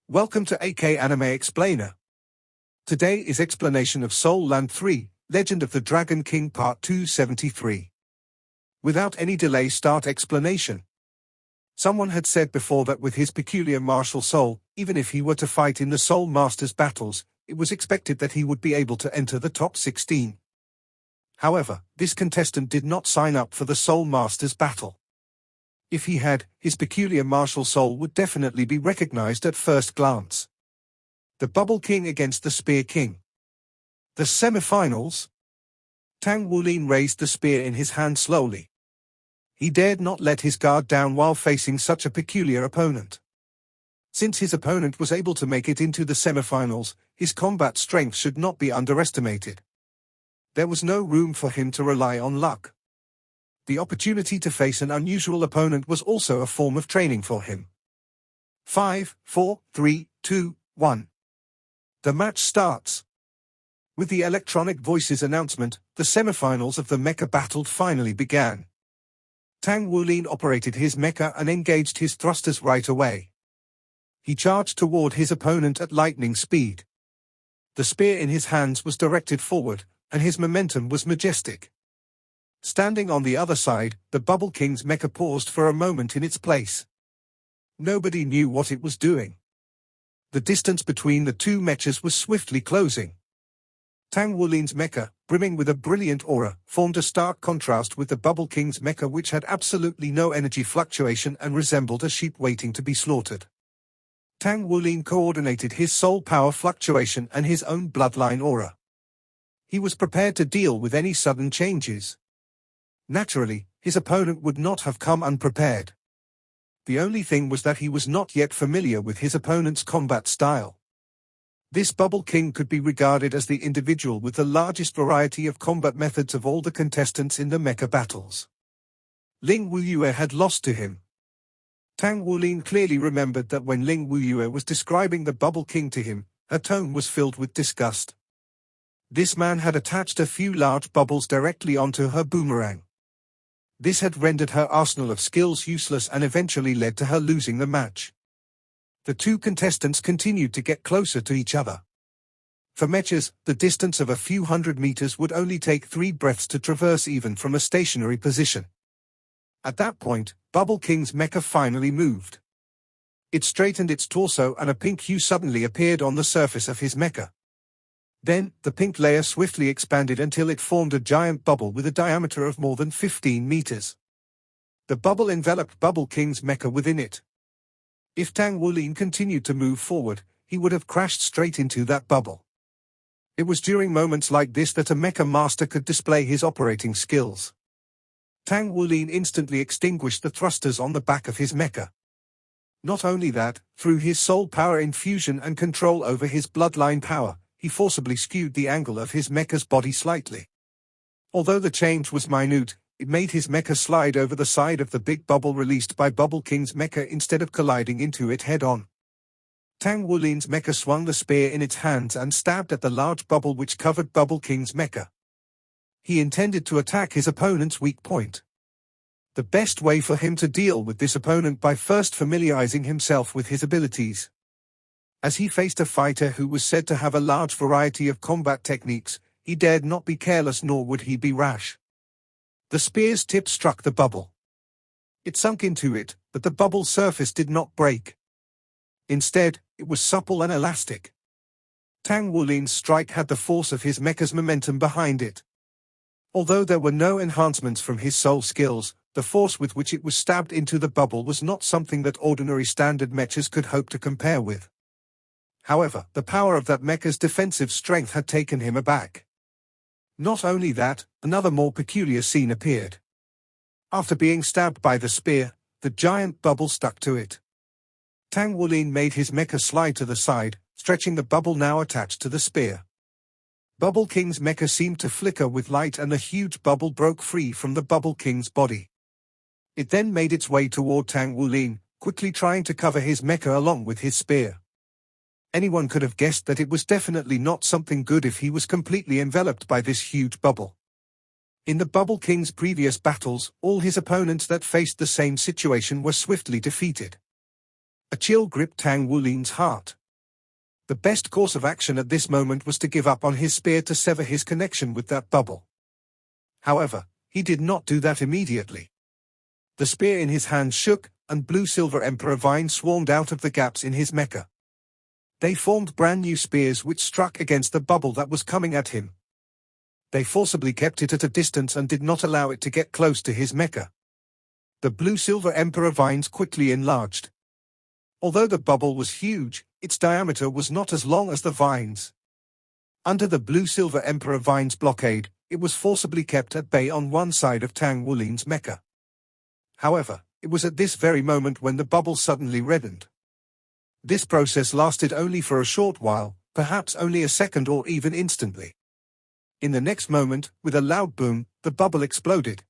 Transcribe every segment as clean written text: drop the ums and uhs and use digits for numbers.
Welcome to AK Anime Explainer. Today is explanation of Soul Land 3, Legend of the Dragon King Part 273. Without any delay, start explanation. Someone had said before that with his peculiar martial soul, even if he were to fight in the Soul Masters battles, it was expected that he would be able to enter the top 16. However, this contestant did not sign up for the Soul Masters battle. If he had, his peculiar martial soul would definitely be recognized at first glance. The Bubble King against the Spear King. The semifinals. Tang Wulin raised the spear in his hand slowly. He dared not let his guard down while facing such a peculiar opponent. Since his opponent was able to make it into the semifinals, his combat strength should not be underestimated. There was no room for him to rely on luck. The opportunity to face an unusual opponent was also a form of training for him. 5, 4, 3, 2, 1. The match starts. With the electronic voices announcement, the semifinals of the mecha battle finally began. Tang Wulin operated his mecha and engaged his thrusters right away. He charged toward his opponent at lightning speed. The spear in his hands was directed forward, and his momentum was majestic. Standing on the other side, the Bubble King's mecha paused for a moment in its place. Nobody knew what it was doing. The distance between the two mechas was swiftly closing. Tang Wulin's mecha, brimming with a brilliant aura, formed a stark contrast with the Bubble King's mecha, which had absolutely no energy fluctuation and resembled a sheep waiting to be slaughtered. Tang Wulin coordinated his soul power fluctuation and his own bloodline aura. He was prepared to deal with any sudden changes. Naturally, his opponent would not have come unprepared. The only thing was that he was not yet familiar with his opponent's combat style. This Bubble King could be regarded as the individual with the largest variety of combat methods of all the contestants in the mecha battles. Ling Wuyue had lost to him. Tang Wulin clearly remembered that when Ling Wuyue was describing the Bubble King to him, her tone was filled with disgust. This man had attached a few large bubbles directly onto her boomerang. This had rendered her arsenal of skills useless and eventually led to her losing the match. The two contestants continued to get closer to each other. For mechas, the distance of a few hundred meters would only take 3 breaths to traverse even from a stationary position. At that point, Bubble King's mecha finally moved. It straightened its torso and a pink hue suddenly appeared on the surface of his mecha. Then, the pink layer swiftly expanded until it formed a giant bubble with a diameter of more than 15 meters. The bubble enveloped Bubble King's mecha within it. If Tang Wulin continued to move forward, he would have crashed straight into that bubble. It was during moments like this that a mecha master could display his operating skills. Tang Wulin instantly extinguished the thrusters on the back of his mecha. Not only that, through his soul power infusion and control over his bloodline power, he forcibly skewed the angle of his mecha's body slightly. Although the change was minute, it made his mecha slide over the side of the big bubble released by Bubble King's mecha instead of colliding into it head-on. Tang Wulin's mecha swung the spear in its hands and stabbed at the large bubble which covered Bubble King's mecha. He intended to attack his opponent's weak point. The best way for him to deal with this opponent by first familiarizing himself with his abilities. As he faced a fighter who was said to have a large variety of combat techniques, he dared not be careless nor would he be rash. The spear's tip struck the bubble. It sunk into it, but the bubble's surface did not break. Instead, it was supple and elastic. Tang Wulin's strike had the force of his mecha's momentum behind it. Although there were no enhancements from his soul skills, the force with which it was stabbed into the bubble was not something that ordinary standard mechas could hope to compare with. However, the power of that mecha's defensive strength had taken him aback. Not only that, another more peculiar scene appeared. After being stabbed by the spear, the giant bubble stuck to it. Tang Wulin made his mecha slide to the side, stretching the bubble now attached to the spear. Bubble King's mecha seemed to flicker with light and the huge bubble broke free from the Bubble King's body. It then made its way toward Tang Wulin, quickly trying to cover his mecha along with his spear. Anyone could have guessed that it was definitely not something good if he was completely enveloped by this huge bubble. In the Bubble King's previous battles, all his opponents that faced the same situation were swiftly defeated. A chill gripped Tang Wulin's heart. The best course of action at this moment was to give up on his spear to sever his connection with that bubble. However, he did not do that immediately. The spear in his hand shook, and blue-silver emperor vines swarmed out of the gaps in his mecha. They formed brand new spears which struck against the bubble that was coming at him. They forcibly kept it at a distance and did not allow it to get close to his mecha. The blue-silver emperor vines quickly enlarged. Although the bubble was huge, its diameter was not as long as the vines. Under the blue-silver emperor vines blockade, it was forcibly kept at bay on one side of Tang Wulin's mecha. However, it was at this very moment when the bubble suddenly reddened. This process lasted only for a short while, perhaps only a second or even instantly. In the next moment, with a loud boom, the bubble exploded.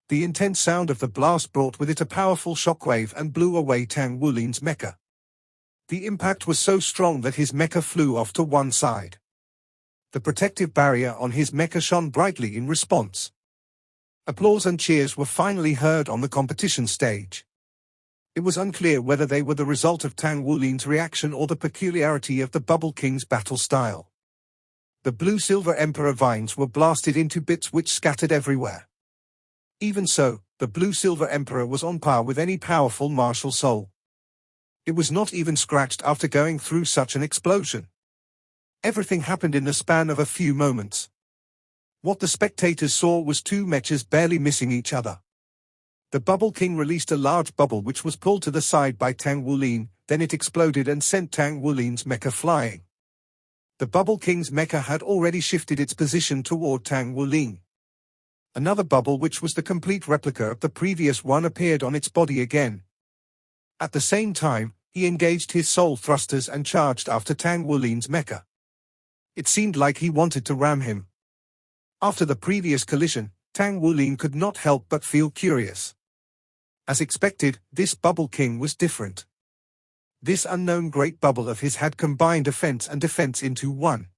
The intense sound of the blast brought with it a powerful shockwave and blew away Tang Wulin's mecha. The impact was so strong that his mecha flew off to one side. The protective barrier on his mecha shone brightly in response. Applause and cheers were finally heard on the competition stage. It was unclear whether they were the result of Tang Wulin's reaction or the peculiarity of the Bubble King's battle style. The blue-silver emperor vines were blasted into bits which scattered everywhere. Even so, the blue-silver emperor was on par with any powerful martial soul. It was not even scratched after going through such an explosion. Everything happened in the span of a few moments. What the spectators saw was two mechas barely missing each other. The Bubble King released a large bubble which was pulled to the side by Tang Wulin, then it exploded and sent Tang Wulin's mecha flying. The Bubble King's mecha had already shifted its position toward Tang Wulin. Another bubble which was the complete replica of the previous one appeared on its body again. At the same time, he engaged his soul thrusters and charged after Tang Wulin's mecha. It seemed like he wanted to ram him. After the previous collision, Tang Wulin could not help but feel curious. As expected, this Bubble King was different. This unknown great bubble of his had combined offense and defense into one.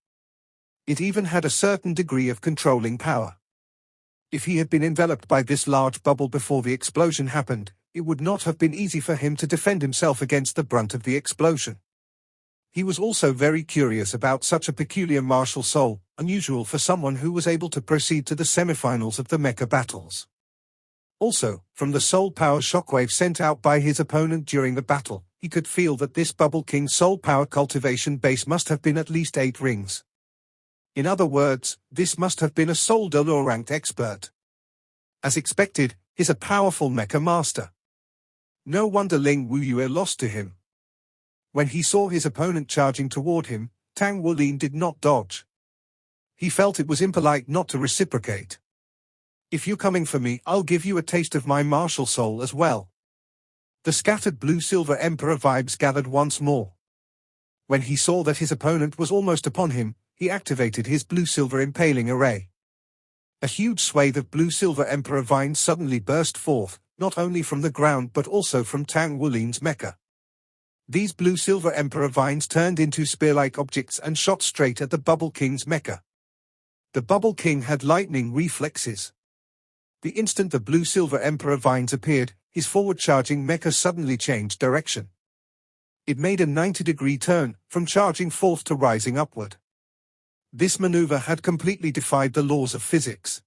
It even had a certain degree of controlling power. If he had been enveloped by this large bubble before the explosion happened, it would not have been easy for him to defend himself against the brunt of the explosion. He was also very curious about such a peculiar martial soul, unusual for someone who was able to proceed to the semifinals of the mecha battles. Also, from the soul power shockwave sent out by his opponent during the battle, he could feel that this Bubble King's soul power cultivation base must have been at least 8 rings. In other words, this must have been a soul Dolor ranked expert. As expected, he's a powerful mecha master. No wonder Ling Wuyue lost to him. When he saw his opponent charging toward him, Tang Wulin did not dodge. He felt it was impolite not to reciprocate. If you're coming for me, I'll give you a taste of my martial soul as well. The scattered blue-silver emperor vibes gathered once more. When he saw that his opponent was almost upon him, he activated his blue-silver impaling array. A huge swathe of blue-silver emperor vines suddenly burst forth, not only from the ground but also from Tang Wulin's mecha. These blue-silver emperor vines turned into spear-like objects and shot straight at the Bubble King's mecha. The Bubble King had lightning reflexes. The instant the blue-silver emperor vines appeared, his forward-charging mecha suddenly changed direction. It made a 90-degree turn, from charging forth to rising upward. This maneuver had completely defied the laws of physics.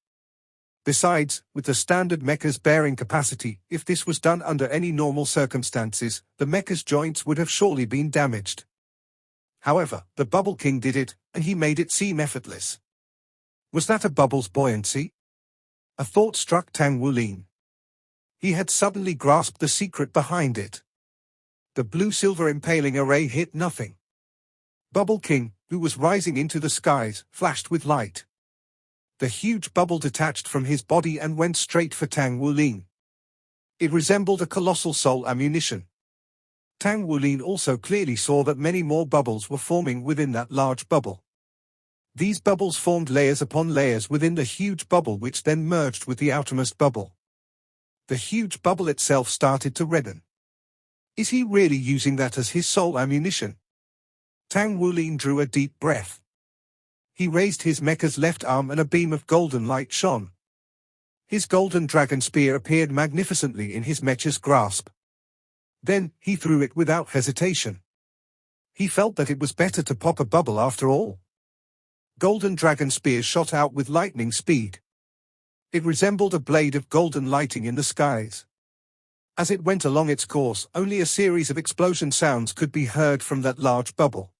Besides, with the standard mecha's bearing capacity, if this was done under any normal circumstances, the mecha's joints would have surely been damaged. However, the Bubble King did it, and he made it seem effortless. Was that a bubble's buoyancy? A thought struck Tang Wulin. He had suddenly grasped the secret behind it. The blue-silver impaling array hit nothing. Bubble King, who was rising into the skies, flashed with light. The huge bubble detached from his body and went straight for Tang Wulin. It resembled a colossal soul ammunition. Tang Wulin also clearly saw that many more bubbles were forming within that large bubble. These bubbles formed layers upon layers within the huge bubble which then merged with the outermost bubble. The huge bubble itself started to redden. Is he really using that as his soul ammunition? Tang Wulin drew a deep breath. He raised his mecha's left arm and a beam of golden light shone. His golden dragon spear appeared magnificently in his mecha's grasp. Then, he threw it without hesitation. He felt that it was better to pop a bubble after all. Golden Dragon Spear shot out with lightning speed. It resembled a blade of golden lighting in the skies. As it went along its course, only a series of explosion sounds could be heard from that large bubble.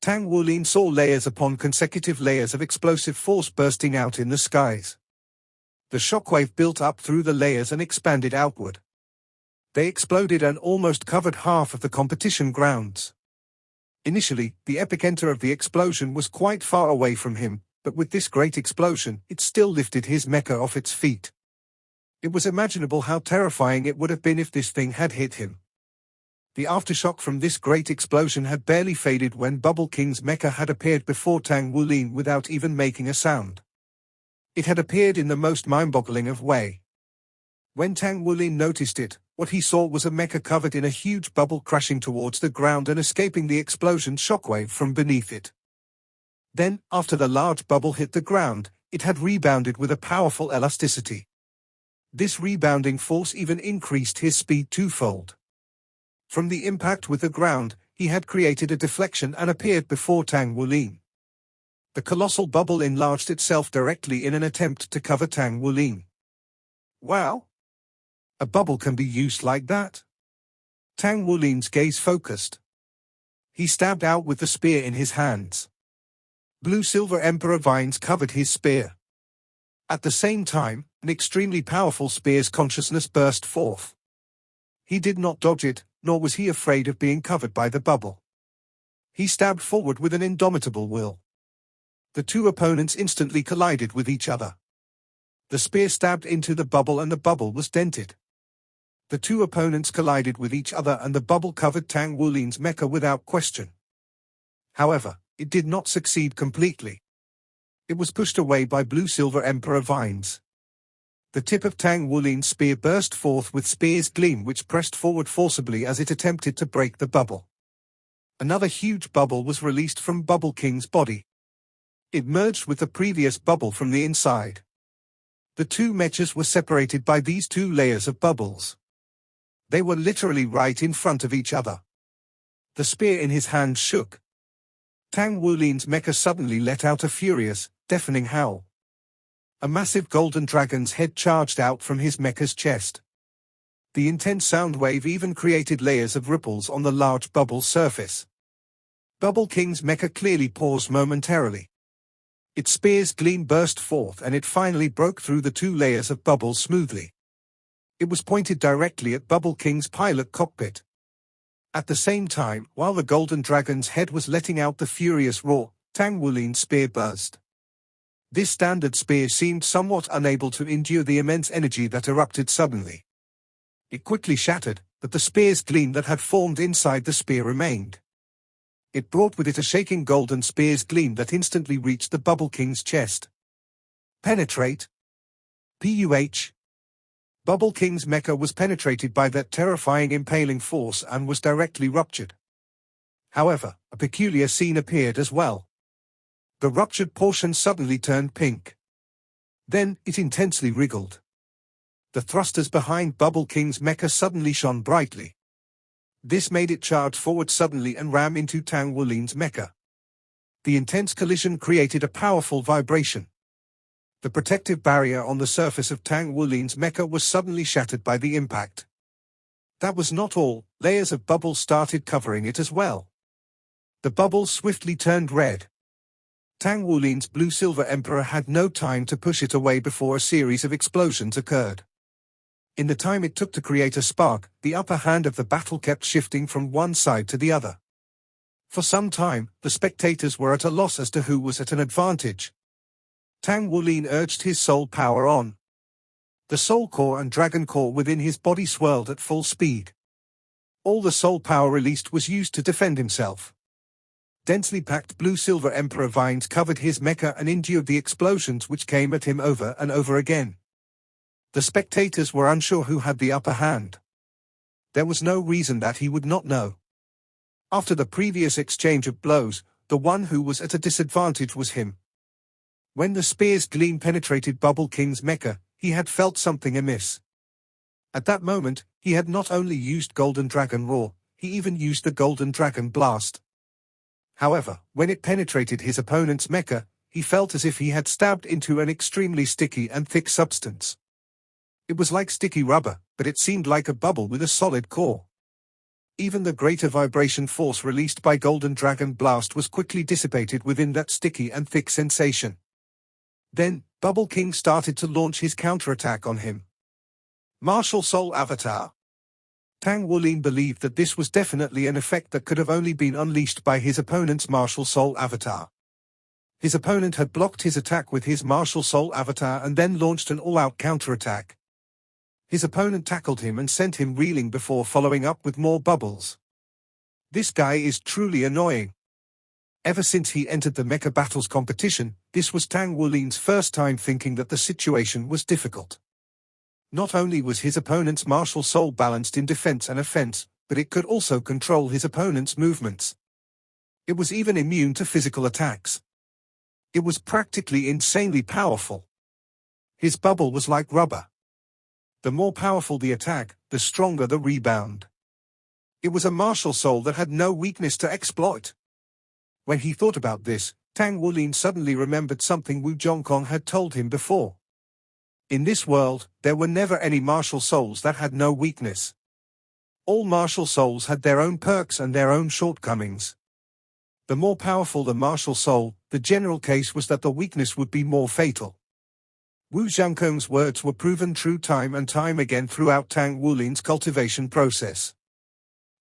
Tang Wulin saw layers upon consecutive layers of explosive force bursting out in the skies. The shockwave built up through the layers and expanded outward. They exploded and almost covered half of the competition grounds. Initially, the epicenter of the explosion was quite far away from him, but with this great explosion, it still lifted his mecha off its feet. It was imaginable how terrifying it would have been if this thing had hit him. The aftershock from this great explosion had barely faded when Bubble King's mecha had appeared before Tang Wulin without even making a sound. It had appeared in the most mind-boggling of way. When Tang Wulin noticed it, what he saw was a mecha covered in a huge bubble crashing towards the ground and escaping the explosion shockwave from beneath it. Then, after the large bubble hit the ground, it had rebounded with a powerful elasticity. This rebounding force even increased his speed twofold. From the impact with the ground, he had created a deflection and appeared before Tang Wulin. The colossal bubble enlarged itself directly in an attempt to cover Tang Wulin. Wow! A bubble can be used like that? Tang Wulin's gaze focused. He stabbed out with the spear in his hands. Blue-silver emperor vines covered his spear. At the same time, an extremely powerful spear's consciousness burst forth. He did not dodge it, nor was he afraid of being covered by the bubble. He stabbed forward with an indomitable will. The two opponents instantly collided with each other. The spear stabbed into the bubble and the bubble was dented. The two opponents collided with each other and the bubble covered Tang Wulin's mecha without question. However, it did not succeed completely. It was pushed away by blue-silver emperor vines. The tip of Tang Wulin's spear burst forth with spear's gleam which pressed forward forcibly as it attempted to break the bubble. Another huge bubble was released from Bubble King's body. It merged with the previous bubble from the inside. The two mechas were separated by these two layers of bubbles. They were literally right in front of each other. The spear in his hand shook. Tang Wulin's mecha suddenly let out a furious, deafening howl. A massive golden dragon's head charged out from his mecha's chest. The intense sound wave even created layers of ripples on the large bubble's surface. Bubble King's mecha clearly paused momentarily. Its spear's gleam burst forth and it finally broke through the two layers of bubbles smoothly. It was pointed directly at Bubble King's pilot cockpit. At the same time, while the golden dragon's head was letting out the furious roar, Tang Wulin's spear buzzed. This standard spear seemed somewhat unable to endure the immense energy that erupted suddenly. It quickly shattered, but the spear's gleam that had formed inside the spear remained. It brought with it a shaking golden spear's gleam that instantly reached the Bubble King's chest. Penetrate. Puh. Bubble King's mecha was penetrated by that terrifying impaling force and was directly ruptured. However, a peculiar scene appeared as well. The ruptured portion suddenly turned pink. Then, it intensely wriggled. The thrusters behind Bubble King's mecha suddenly shone brightly. This made it charge forward suddenly and ram into Tang Wulin's mecha. The intense collision created a powerful vibration. The protective barrier on the surface of Tang Wulin's mecha was suddenly shattered by the impact. That was not all, layers of bubbles started covering it as well. The bubbles swiftly turned red. Tang Wulin's blue-silver emperor had no time to push it away before a series of explosions occurred. In the time it took to create a spark, the upper hand of the battle kept shifting from one side to the other. For some time, the spectators were at a loss as to who was at an advantage. Tang Wulin urged his soul power on. The soul core and dragon core within his body swirled at full speed. All the soul power released was used to defend himself. Densely packed blue-silver emperor vines covered his mecha and endured the explosions which came at him over and over again. The spectators were unsure who had the upper hand. There was no reason that he would not know. After the previous exchange of blows, the one who was at a disadvantage was him. When the spear's gleam penetrated Bubble King's mecha, he had felt something amiss. At that moment, he had not only used Golden Dragon Roar, he even used the Golden Dragon Blast. However, when it penetrated his opponent's mecha, he felt as if he had stabbed into an extremely sticky and thick substance. It was like sticky rubber, but it seemed like a bubble with a solid core. Even the greater vibration force released by Golden Dragon Blast was quickly dissipated within that sticky and thick sensation. Then, Bubble King started to launch his counterattack on him. Martial Soul Avatar. Tang Wulin believed that this was definitely an effect that could have only been unleashed by his opponent's Martial Soul Avatar. His opponent had blocked his attack with his Martial Soul Avatar and then launched an all-out counterattack. His opponent tackled him and sent him reeling before following up with more bubbles. This guy is truly annoying. Ever since he entered the Mecha Battles competition, this was Tang Wulin's first time thinking that the situation was difficult. Not only was his opponent's Martial Soul balanced in defense and offense, but it could also control his opponent's movements. It was even immune to physical attacks. It was practically insanely powerful. His bubble was like rubber. The more powerful the attack, the stronger the rebound. It was a Martial Soul that had no weakness to exploit. When he thought about this, Tang Wulin suddenly remembered something Wu Zhongkong had told him before. In this world, there were never any Martial Souls that had no weakness. All Martial Souls had their own perks and their own shortcomings. The more powerful the Martial Soul, the general case was that the weakness would be more fatal. Wu Zhongkong's words were proven true time and time again throughout Tang Wulin's cultivation process.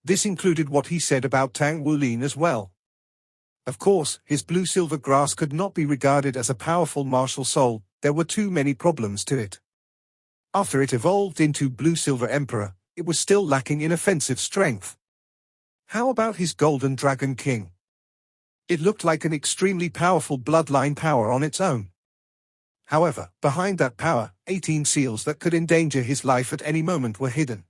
This included what he said about Tang Wulin as well. Of course, his blue-silver grass could not be regarded as a powerful Martial Soul. There were too many problems to it. After it evolved into Blue-Silver Emperor, it was still lacking in offensive strength. How about his Golden Dragon King? It looked like an extremely powerful bloodline power on its own. However, behind that power, 18 seals that could endanger his life at any moment were hidden.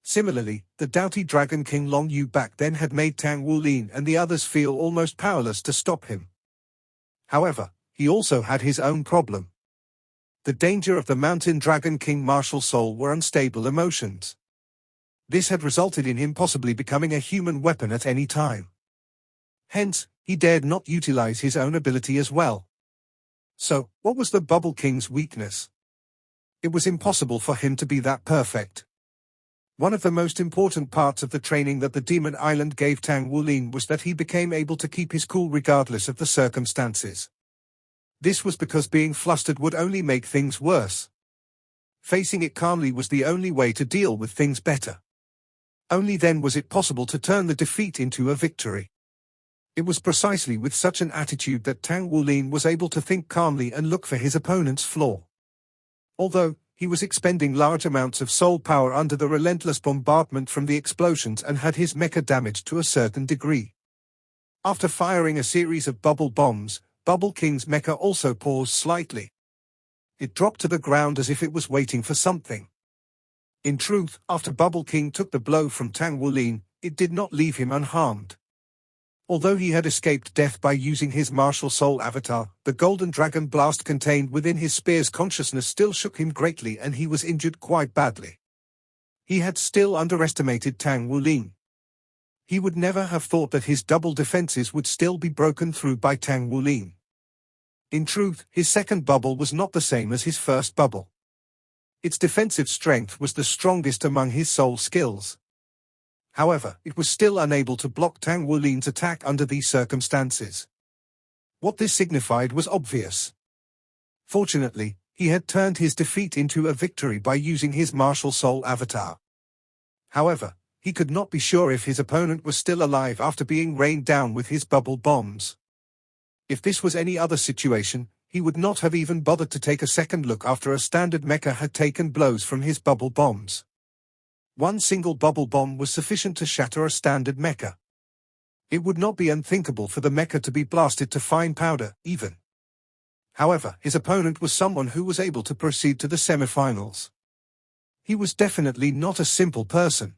Similarly, the doughty Dragon King Long Yu back then had made Tang Wulin and the others feel almost powerless to stop him. However, he also had his own problem. The danger of the Mountain Dragon King Martial Soul were unstable emotions. This had resulted in him possibly becoming a human weapon at any time. Hence, he dared not utilize his own ability as well. So, what was the Bubble King's weakness? It was impossible for him to be that perfect. One of the most important parts of the training that the Demon Island gave Tang Wulin was that he became able to keep his cool regardless of the circumstances. This was because being flustered would only make things worse. Facing it calmly was the only way to deal with things better. Only then was it possible to turn the defeat into a victory. It was precisely with such an attitude that Tang Wulin was able to think calmly and look for his opponent's flaw. Although, he was expending large amounts of soul power under the relentless bombardment from the explosions and had his mecha damaged to a certain degree. After firing a series of bubble bombs, Bubble King's mecha also paused slightly. It dropped to the ground as if it was waiting for something. In truth, after Bubble King took the blow from Tang Wulin, it did not leave him unharmed. Although he had escaped death by using his Martial Soul avatar, the Golden Dragon Blast contained within his spear's consciousness still shook him greatly and he was injured quite badly. He had still underestimated Tang Wulin. He would never have thought that his double defenses would still be broken through by Tang Wulin. In truth, his second bubble was not the same as his first bubble. Its defensive strength was the strongest among his soul skills. However, it was still unable to block Tang Wulin's attack under these circumstances. What this signified was obvious. Fortunately, he had turned his defeat into a victory by using his Martial Soul avatar. However, he could not be sure if his opponent was still alive after being rained down with his bubble bombs. If this was any other situation, he would not have even bothered to take a second look after a standard mecha had taken blows from his bubble bombs. One single bubble bomb was sufficient to shatter a standard mecha. It would not be unthinkable for the mecha to be blasted to fine powder, even. However, his opponent was someone who was able to proceed to the semifinals. He was definitely not a simple person.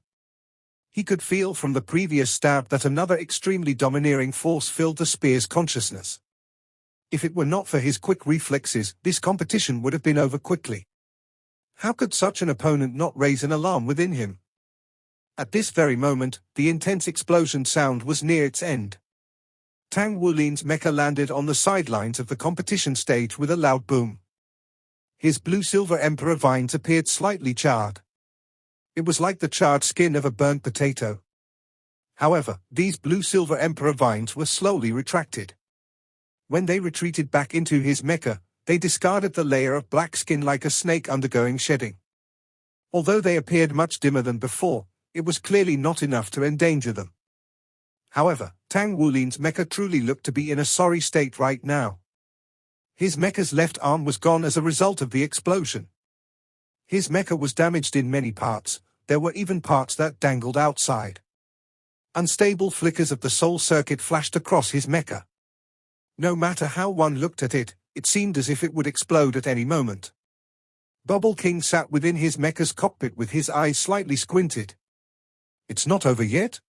He could feel from the previous stab that another extremely domineering force filled the spear's consciousness. If it were not for his quick reflexes, this competition would have been over quickly. How could such an opponent not raise an alarm within him? At this very moment, the intense explosion sound was near its end. Tang Wulin's mecha landed on the sidelines of the competition stage with a loud boom. His blue-silver emperor vines appeared slightly charred. It was like the charred skin of a burnt potato. However, these blue-silver emperor vines were slowly retracted. When they retreated back into his mecha, they discarded the layer of black skin like a snake undergoing shedding. Although they appeared much dimmer than before, it was clearly not enough to endanger them. However, Tang Wulin's mecha truly looked to be in a sorry state right now. His mecha's left arm was gone as a result of the explosion. His mecha was damaged in many parts, there were even parts that dangled outside. Unstable flickers of the soul circuit flashed across his mecha. No matter how one looked at it, it seemed as if it would explode at any moment. Bubble King sat within his mecha's cockpit with his eyes slightly squinted. It's not over yet?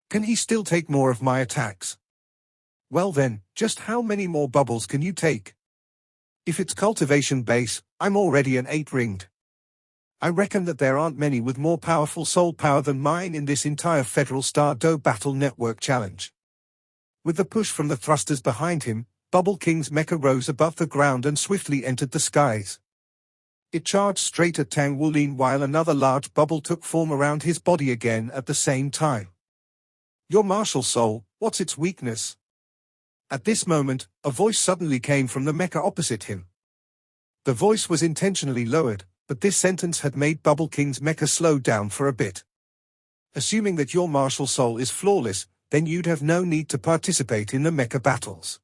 Can he still take more of my attacks? Well then, just how many more bubbles can you take? If it's cultivation base, I'm already an 8-ringed. I reckon that there aren't many with more powerful soul power than mine in this entire Federal Star-Do Battle Network challenge. With the push from the thrusters behind him, Bubble King's mecha rose above the ground and swiftly entered the skies. It charged straight at Tang Wulin while another large bubble took form around his body again at the same time. Your martial soul, what's its weakness? At this moment, a voice suddenly came from the mecha opposite him. The voice was intentionally lowered, but this sentence had made Bubble King's mecha slow down for a bit. Assuming that your martial soul is flawless, then you'd have no need to participate in the mecha battles.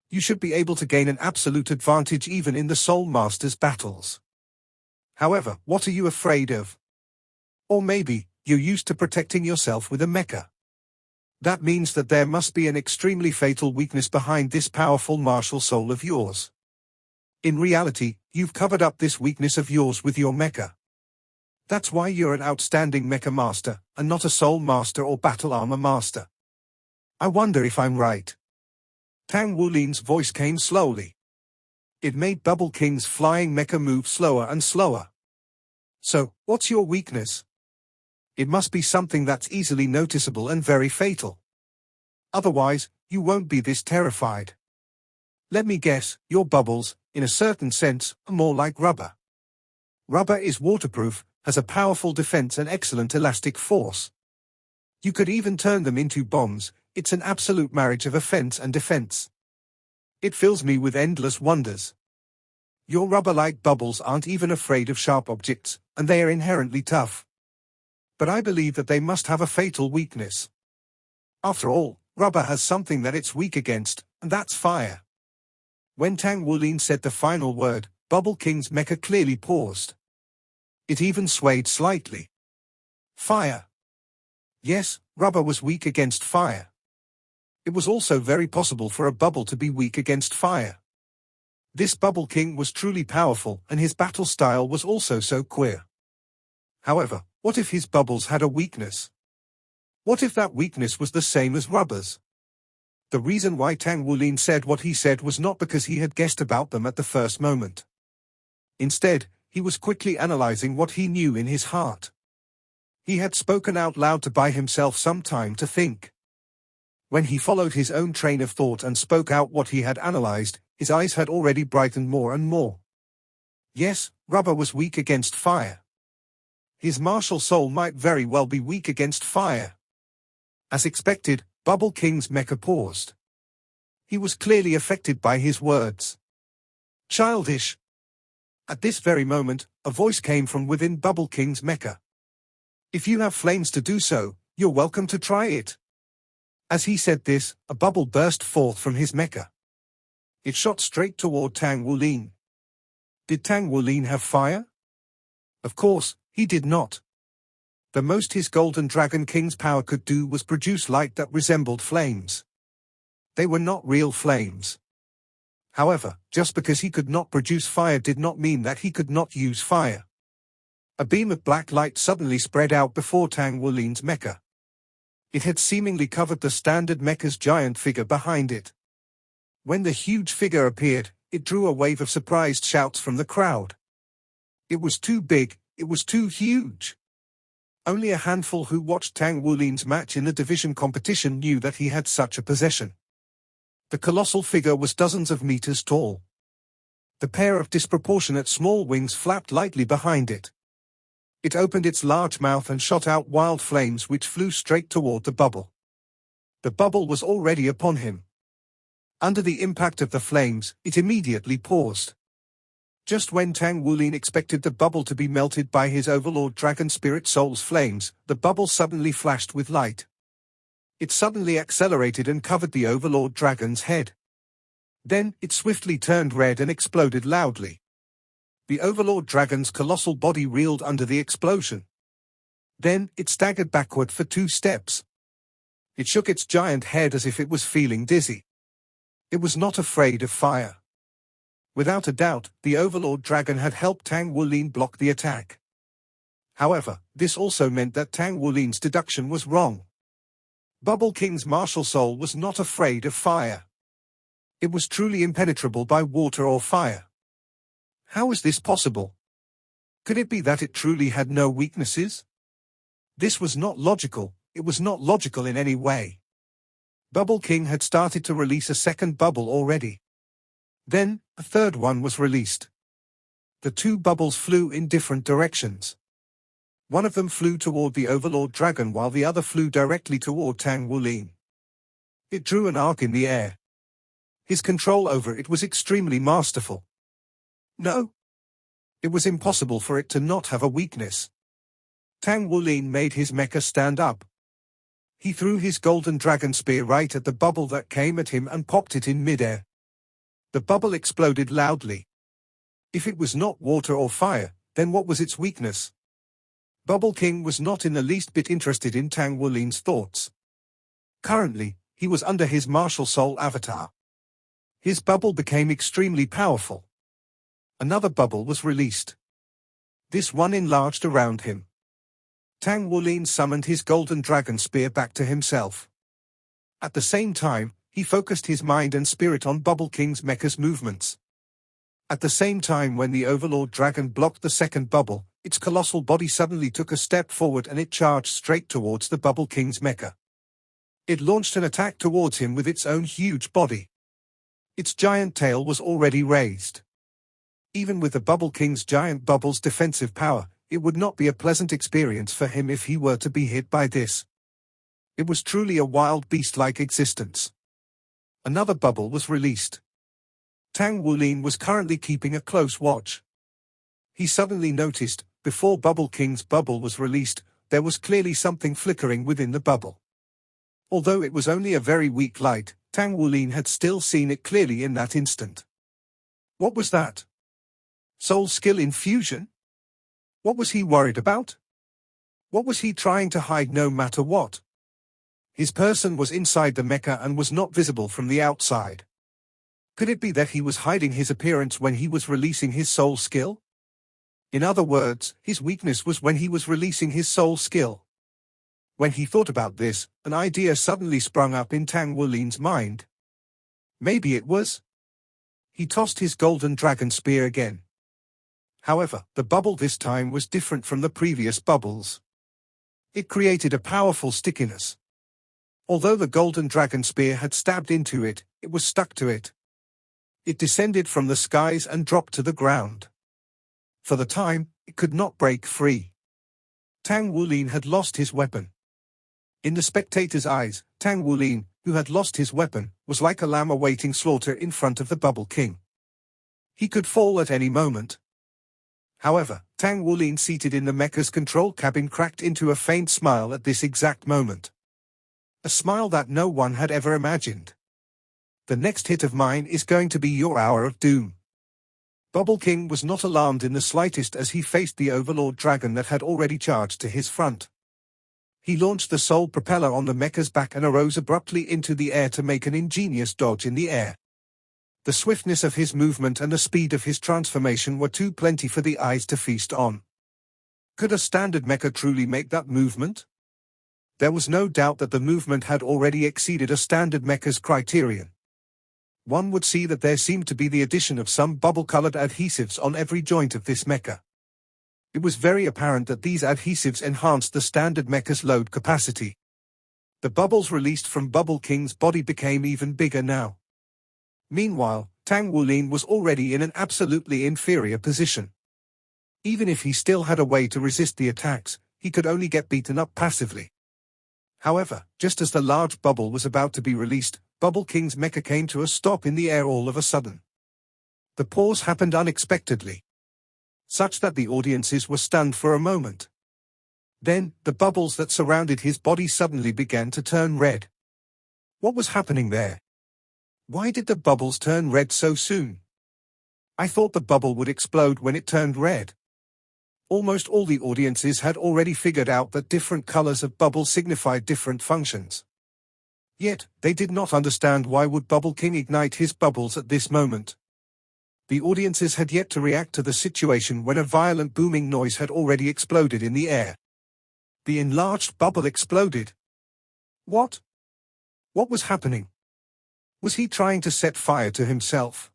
You should be able to gain an absolute advantage even in the Soul Masters battles. However, what are you afraid of? Or maybe, you're used to protecting yourself with a mecha. That means that there must be an extremely fatal weakness behind this powerful martial soul of yours. In reality, you've covered up this weakness of yours with your mecha. That's why you're an outstanding mecha master, and not a soul master or battle armor master. I wonder if I'm right. Tang Wulin's voice came slowly. It made Bubble King's flying mecha move slower and slower. So, what's your weakness? It must be something that's easily noticeable and very fatal. Otherwise, you won't be this terrified. Let me guess, your bubbles, in a certain sense, are more like rubber. Rubber is waterproof, has a powerful defense and excellent elastic force. You could even turn them into bombs. It's an absolute marriage of offense and defense. It fills me with endless wonders. Your rubber-like bubbles aren't even afraid of sharp objects, and they are inherently tough. But I believe that they must have a fatal weakness. After all, rubber has something that it's weak against, and that's fire. When Tang Wulin said the final word, Bubble King's mecha clearly paused. It even swayed slightly. Fire. Yes, rubber was weak against fire. It was also very possible for a bubble to be weak against fire. This Bubble King was truly powerful, and his battle style was also so queer. However, what if his bubbles had a weakness? What if that weakness was the same as rubber's? The reason why Tang Wulin said what he said was not because he had guessed about them at the first moment. Instead, he was quickly analyzing what he knew in his heart. He had spoken out loud to buy himself some time to think. When he followed his own train of thought and spoke out what he had analyzed, his eyes had already brightened more and more. Yes, rubber was weak against fire. His martial soul might very well be weak against fire. As expected, Bubble King's mecha paused. He was clearly affected by his words. Childish. At this very moment, a voice came from within Bubble King's mecha. If you have flames to do so, you're welcome to try it. As he said this, a bubble burst forth from his mecha. It shot straight toward Tang Wulin. Did Tang Wulin have fire? Of course, he did not. The most his Golden Dragon King's power could do was produce light that resembled flames. They were not real flames. However, just because he could not produce fire did not mean that he could not use fire. A beam of black light suddenly spread out before Tang Wulin's mecha. It had seemingly covered the standard mecha's giant figure behind it. When the huge figure appeared, it drew a wave of surprised shouts from the crowd. It was too big, it was too huge. Only a handful who watched Tang Wulin's match in the division competition knew that he had such a possession. The colossal figure was dozens of meters tall. The pair of disproportionate small wings flapped lightly behind it. It opened its large mouth and shot out wild flames which flew straight toward the bubble. The bubble was already upon him. Under the impact of the flames, it immediately paused. Just when Tang Wulin expected the bubble to be melted by his overlord dragon spirit soul's flames, the bubble suddenly flashed with light. It suddenly accelerated and covered the overlord dragon's head. Then, it swiftly turned red and exploded loudly. The overlord dragon's colossal body reeled under the explosion. Then, it staggered backward for 2 steps. It shook its giant head as if it was feeling dizzy. It was not afraid of fire. Without a doubt, the overlord dragon had helped Tang Wulin block the attack. However, this also meant that Tang Wulin's deduction was wrong. Bubble King's martial soul was not afraid of fire. It was truly impenetrable by water or fire. How was this possible? Could it be that it truly had no weaknesses? This was not logical, it was not logical in any way. Bubble King had started to release a second bubble already. Then, a third one was released. The 2 bubbles flew in different directions. One of them flew toward the overlord dragon while the other flew directly toward Tang Wulin. It drew an arc in the air. His control over it was extremely masterful. No. It was impossible for it to not have a weakness. Tang Wulin made his mecha stand up. He threw his golden dragon spear right at the bubble that came at him and popped it in midair. The bubble exploded loudly. If it was not water or fire, then what was its weakness? Bubble King was not in the least bit interested in Tang Wulin's thoughts. Currently, he was under his martial soul avatar. His bubble became extremely powerful. Another bubble was released. This one enlarged around him. Tang Wulin summoned his golden dragon spear back to himself. At the same time, he focused his mind and spirit on Bubble King's mecha's movements. At the same time when the overlord dragon blocked the second bubble, its colossal body suddenly took a step forward and it charged straight towards the Bubble King's mecha. It launched an attack towards him with its own huge body. Its giant tail was already raised. Even with the Bubble King's giant bubble's defensive power, it would not be a pleasant experience for him if he were to be hit by this. It was truly a wild beast-like existence. Another bubble was released. Tang Wulin was currently keeping a close watch. He suddenly noticed, before Bubble King's bubble was released, there was clearly something flickering within the bubble. Although it was only a very weak light, Tang Wulin had still seen it clearly in that instant. What was that? Soul skill infusion? What was he worried about? What was he trying to hide no matter what? His person was inside the mecha and was not visible from the outside. Could it be that he was hiding his appearance when he was releasing his soul skill? In other words, his weakness was when he was releasing his soul skill. When he thought about this, an idea suddenly sprung up in Tang Wulin's mind. Maybe it was. He tossed his golden dragon spear again. However, the bubble this time was different from the previous bubbles. It created a powerful stickiness. Although the golden dragon spear had stabbed into it, it was stuck to it. It descended from the skies and dropped to the ground. For the time, it could not break free. Tang Wulin had lost his weapon. In the spectator's eyes, Tang Wulin, who had lost his weapon, was like a lamb awaiting slaughter in front of the Bubble King. He could fall at any moment. However, Tang Wulin seated in the mecha's control cabin cracked into a faint smile at this exact moment. A smile that no one had ever imagined. The next hit of mine is going to be your hour of doom. Bubble King was not alarmed in the slightest as he faced the overlord dragon that had already charged to his front. He launched the soul propeller on the mecha's back and arose abruptly into the air to make an ingenious dodge in the air. The swiftness of his movement and the speed of his transformation were too plenty for the eyes to feast on. Could a standard mecha truly make that movement? There was no doubt that the movement had already exceeded a standard mecha's criterion. One would see that there seemed to be the addition of some bubble-colored adhesives on every joint of this mecha. It was very apparent that these adhesives enhanced the standard mecha's load capacity. The bubbles released from Bubble King's body became even bigger now. Meanwhile, Tang Wulin was already in an absolutely inferior position. Even if he still had a way to resist the attacks, he could only get beaten up passively. However, just as the large bubble was about to be released, Bubble King's mecha came to a stop in the air all of a sudden. The pause happened unexpectedly, such that the audiences were stunned for a moment. Then, the bubbles that surrounded his body suddenly began to turn red. What was happening there? Why did the bubbles turn red so soon? I thought the bubble would explode when it turned red. Almost all the audiences had already figured out that different colors of bubbles signified different functions. Yet, they did not understand why would Bubble King ignite his bubbles at this moment. The audiences had yet to react to the situation when a violent booming noise had already exploded in the air. The enlarged bubble exploded. What? What was happening? Was he trying to set fire to himself?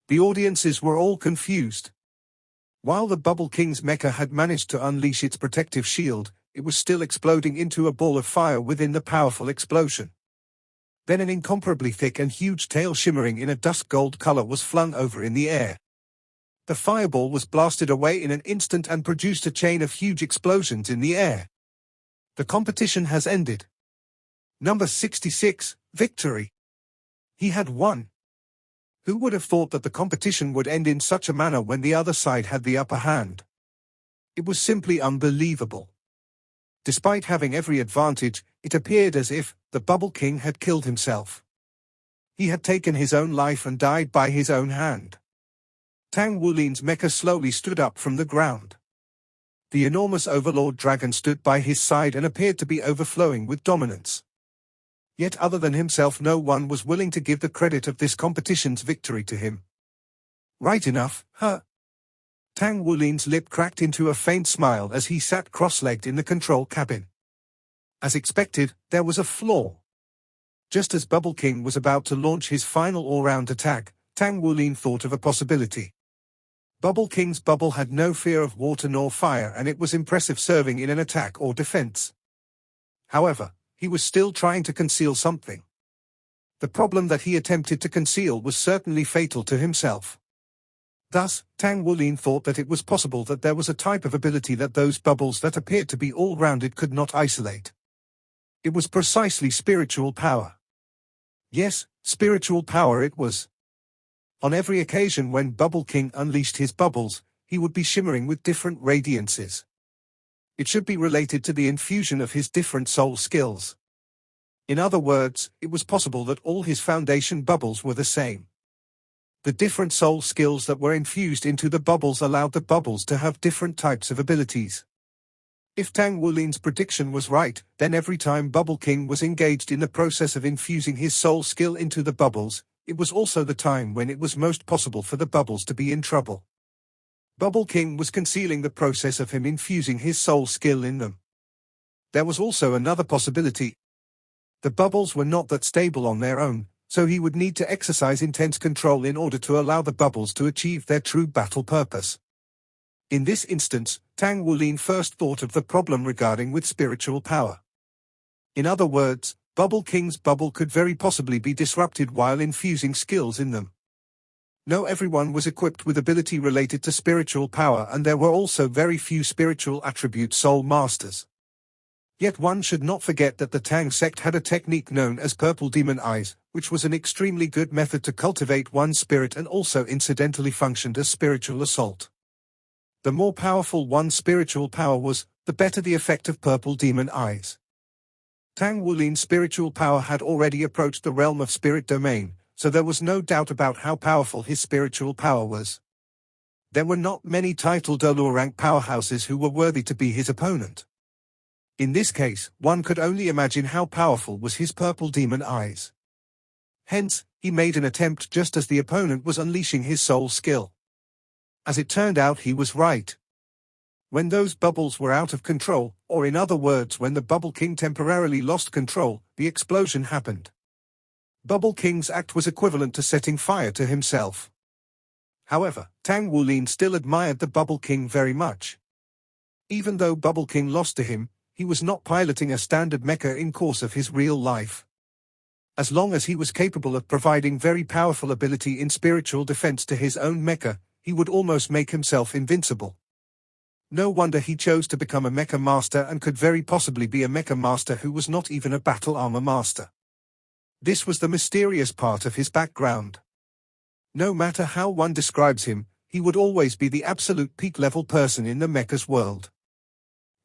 The audiences were all confused. While the Bubble King's mecha had managed to unleash its protective shield, it was still exploding into a ball of fire within the powerful explosion. Then an incomparably thick and huge tail shimmering in a dusk gold color was flung over in the air. The fireball was blasted away in an instant and produced a chain of huge explosions in the air. The competition has ended. Number 66, victory. He had won. Who would have thought that the competition would end in such a manner when the other side had the upper hand? It was simply unbelievable. Despite having every advantage, it appeared as if the Bubble King had killed himself. He had taken his own life and died by his own hand. Tang Wulin's mecha slowly stood up from the ground. The enormous overlord dragon stood by his side and appeared to be overflowing with dominance. Yet other than himself no one was willing to give the credit of this competition's victory to him. Right enough, huh? Tang Wulin's lip cracked into a faint smile as he sat cross-legged in the control cabin. As expected, there was a flaw. Just as Bubble King was about to launch his final all-round attack, Tang Wulin thought of a possibility. Bubble King's bubble had no fear of water nor fire and it was impressive serving in an attack or defense. However, he was still trying to conceal something. The problem that he attempted to conceal was certainly fatal to himself. Thus, Tang Wulin thought that it was possible that there was a type of ability that those bubbles that appeared to be all-rounded could not isolate. It was precisely spiritual power. Yes, spiritual power it was. On every occasion when Bubble King unleashed his bubbles, he would be shimmering with different radiances. It should be related to the infusion of his different soul skills. In other words, it was possible that all his foundation bubbles were the same. The different soul skills that were infused into the bubbles allowed the bubbles to have different types of abilities. If Tang Wulin's prediction was right, then every time Bubble King was engaged in the process of infusing his soul skill into the bubbles, it was also the time when it was most possible for the bubbles to be in trouble. Bubble King was concealing the process of him infusing his soul skill in them. There was also another possibility. The bubbles were not that stable on their own, so he would need to exercise intense control in order to allow the bubbles to achieve their true battle purpose. In this instance, Tang Wulin first thought of the problem regarding with spiritual power. In other words, Bubble King's bubble could very possibly be disrupted while infusing skills in them. No, everyone was equipped with ability related to spiritual power and there were also very few spiritual attribute soul masters. Yet one should not forget that the Tang sect had a technique known as Purple Demon Eyes, which was an extremely good method to cultivate one's spirit and also incidentally functioned as spiritual assault. The more powerful one's spiritual power was, the better the effect of Purple Demon Eyes. Tang Wulin's spiritual power had already approached the realm of spirit domain, so there was no doubt about how powerful his spiritual power was. There were not many titled lower-rank powerhouses who were worthy to be his opponent. In this case, one could only imagine how powerful was his Purple Demon Eyes. Hence, he made an attempt just as the opponent was unleashing his soul skill. As it turned out, he was right. When those bubbles were out of control, or in other words when the Bubble King temporarily lost control, the explosion happened. Bubble King's act was equivalent to setting fire to himself. However, Tang Wulin still admired the Bubble King very much. Even though Bubble King lost to him, he was not piloting a standard mecha in course of his real life. As long as he was capable of providing very powerful ability in spiritual defense to his own mecha, he would almost make himself invincible. No wonder he chose to become a mecha master and could very possibly be a mecha master who was not even a battle armor master. This was the mysterious part of his background. No matter how one describes him, he would always be the absolute peak-level person in the mecha's world.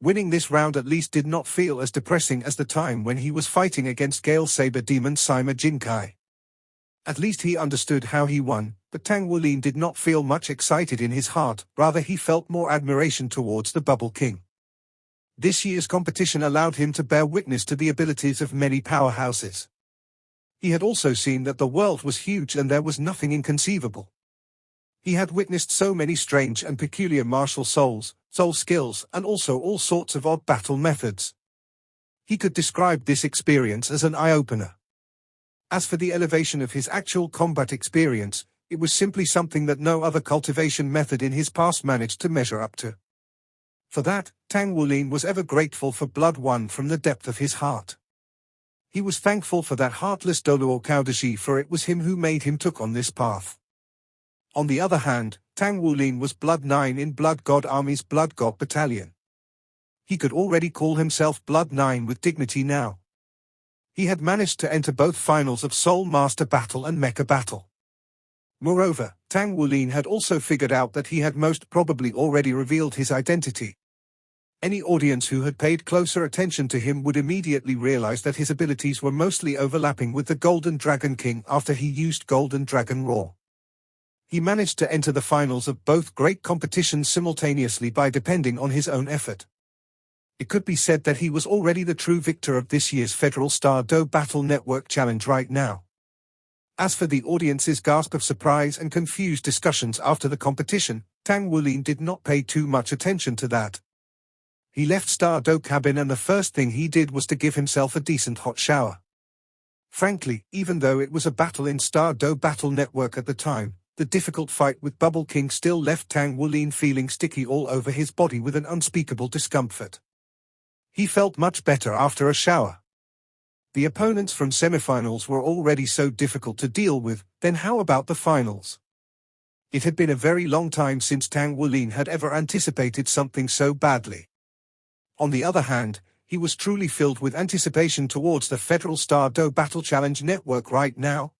Winning this round at least did not feel as depressing as the time when he was fighting against Gale Saber Demon Saima Jinkai. At least he understood how he won, but Tang Wulin did not feel much excited in his heart, rather he felt more admiration towards the Bubble King. This year's competition allowed him to bear witness to the abilities of many powerhouses. He had also seen that the world was huge and there was nothing inconceivable. He had witnessed so many strange and peculiar martial soul skills, and also all sorts of odd battle methods. He could describe this experience as an eye-opener. As for the elevation of his actual combat experience, it was simply something that no other cultivation method in his past managed to measure up to. For that, Tang Wulin was ever grateful for blood won from the depth of his heart. He was thankful for that heartless Doluo Kaudashi, for it was him who made him took on this path. On the other hand, Tang Wulin was Blood 9 in Blood God Army's Blood God Battalion. He could already call himself Blood 9 with dignity now. He had managed to enter both finals of Soul Master Battle and Mecha Battle. Moreover, Tang Wulin had also figured out that he had most probably already revealed his identity. Any audience who had paid closer attention to him would immediately realize that his abilities were mostly overlapping with the Golden Dragon King after he used Golden Dragon Roar. He managed to enter the finals of both great competitions simultaneously by depending on his own effort. It could be said that he was already the true victor of this year's Federal Star Do Battle Network Challenge right now. As for the audience's gasp of surprise and confused discussions after the competition, Tang Wulin did not pay too much attention to that. He left Star Do cabin and the first thing he did was to give himself a decent hot shower. Frankly, even though it was a battle in Star Do Battle Network at the time, the difficult fight with Bubble King still left Tang Wulin feeling sticky all over his body with an unspeakable discomfort. He felt much better after a shower. The opponents from semifinals were already so difficult to deal with, then how about the finals? It had been a very long time since Tang Wulin had ever anticipated something so badly. On the other hand, he was truly filled with anticipation towards the Federal Star Do Battle Challenge Network right now.